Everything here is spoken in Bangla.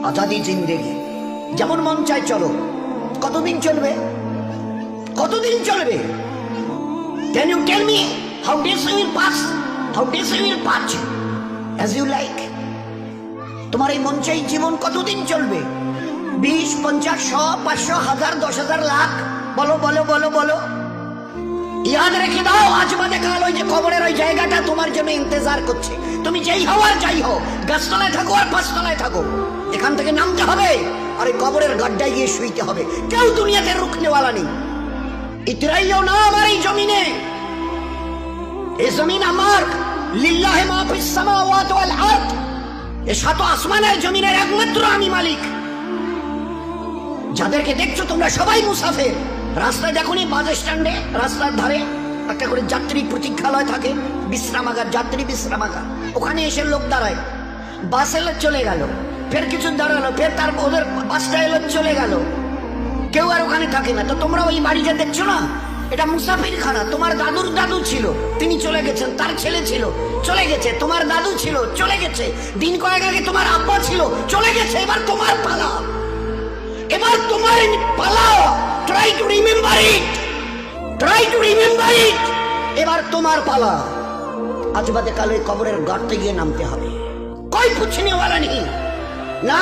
আজাদি জিন্দেগি, যেমন মন চায় চলো। কতদিন চলবে? কতদিন চলবে? Can you tell me how days will pass? How days will pass as you like? তোমার এই মন চাই জীবন কতদিন চলবে? 20, 50, 100, 500, 1000, 10,000, লাখ? বলো বলো বলো বলো। ইয়াদ রেখে দাও, আজ বাদে কাল ওই যে কবরের ওই জায়গাটা তোমার জন্য ইন্তজার করছে। তুমি যেই হও আর যাই হও, গাছতলায় থাকো আর পাঁচতলায় থাকো, এখান থেকে নামতে হবে আর এই কবরের গাড্ডায় গিয়ে শুইতে হবে। কেউ দুনিয়াতে রুখনেওয়ালা নেই। ইতরাইও না আমার এই জমিনে। এই জমিন আমার, লিল্লাহি মা ফিস সামাওয়াতি ওয়াল আরদ। এই সাত আসমানের জমিনের একমাত্র আমি মালিক। যাদেরকে দেখছো তোমরা সবাই মুসাফির। রাস্তায় দেখোনি বাস স্ট্যান্ডে রাস্তার ধারে একটা করে যাত্রী প্রতীক্ষালয় থাকে, বিশ্রামাগার, যাত্রী বিশ্রামাগার। ওখানে এসে লোক দাঁড়ায়, বাস এলো চলে গেল, ফের কিছু দাঁড়ালো, ফের তার ওদের বাসটা এলো চলে গেল, কেউ আর ওখানে থাকে না। তো তোমরা ওই বাড়িটা দেখছো না, এটা মুসাফিরখানা। তোমার দাদুর দাদু ছিল, তিনি চলে গেছেন, তার ছেলে ছিল চলে গেছে, তোমার দাদু ছিল চলে গেছে, দিন কয়েক আগে তোমার আব্বা ছিল চলে গেছে। এবার তোমার পালা, এবার তোমার পালা। Try to remember it, try to remember it. এবার তোমার পালা। আজ বাদে কাল ওই কবরের গর্তে গিয়ে নামতে হবে। কোই পুছনেওয়ালা নেই। না